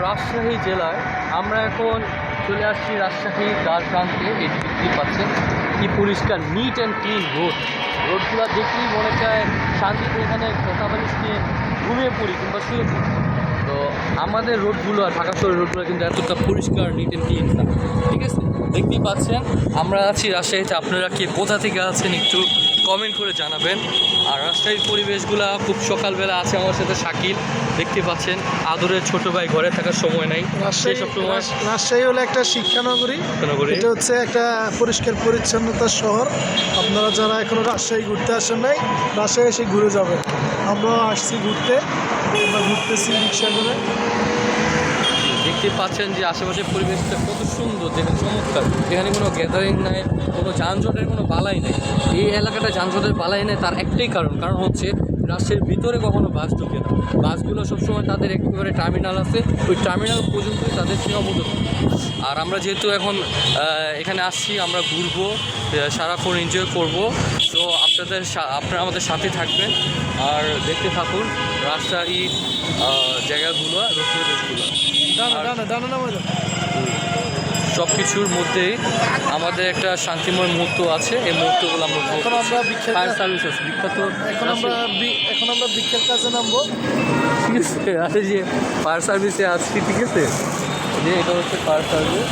রাজশাহী জেলায় আমরা এখন চলে আসছি রাজশাহী দ্বার প্রান্তে। এটি দেখতে পাচ্ছেন কি পরিষ্কার নিট অ্যান্ড ক্লিন রোডগুলো দেখলেই মনে চায় শান্তিতে এখানে কথা নিয়ে ঘুমিয়ে পড়ি কিংবা শুয়ে পড়ি। তো আমাদের রোডগুলো আর ঢাকা শহরের রোডগুলো কিন্তু এতটা পরিষ্কার নিট অ্যান্ড ক্লিন না, ঠিক আছে। দেখতেই পাচ্ছেন আমরা আছি রাজশাহীতে। আপনারা কি কোথা থেকে আছেন একটু কমেন্ট করে জানাবেন। আর রাজশাহীর পরিবেশগুলা খুব সকালবেলা আছে আমার সাথে শাকিল, দেখতে পাচ্ছেন আদরের ছোট ভাই ঘরে থাকার সময় নাই। রাজশাহী হলো একটা শিক্ষানগরী, এটা হচ্ছে একটা পরিষ্কার পরিচ্ছন্নতার শহর। আপনারা যারা এখনো রাজশাহী ঘুরতে আসেন নাই, রাজশাহী এসে ঘুরে যাবেন। আমরাও আসছি ঘুরতে, আমরা ঘুরতেছি রিক্সা করে। দেখতে পাচ্ছেন যে আশেপাশের পরিবেশটা কত সুন্দর, দেখেন চমৎকার। এখানে কোনো গ্যাদারিং নাই, কোনো যানজটের কোনো বালাই নেই। এই এলাকাটা যানজটের বালাই নেই, তার একটাই কারণ হচ্ছে রাজশাহীর ভিতরে কখনো বাস ঢুকে না। বাসগুলো সবসময় তাদের একেবারে টার্মিনাল আছে, ওই টার্মিনাল পর্যন্তই তাদের সীমাবদ্ধ। আর আমরা যেহেতু এখন এখানে আসছি, আমরা ঘুরবো, সারাক্ষণ এনজয় করব। তো আপনারা আমাদের সাথে থাকবেন আর দেখতে থাকুন রাজশাহী জায়গাগুলো, পরিবেশগুলো। সব কিছুর মধ্যেই আমাদের একটা শান্তিময় মুহূর্ত আছে। এই মুহূর্তগুলো আমরা ফায়ার সার্ভিস আছে বিখ্যাত। এখন আমরা বিক্ষের কাজে নামবো, ঠিক আছে। আরে যে ফায়ার সার্ভিসে আছি, ঠিক আছে, যে এটা হচ্ছে ফায়ার সার্ভিস।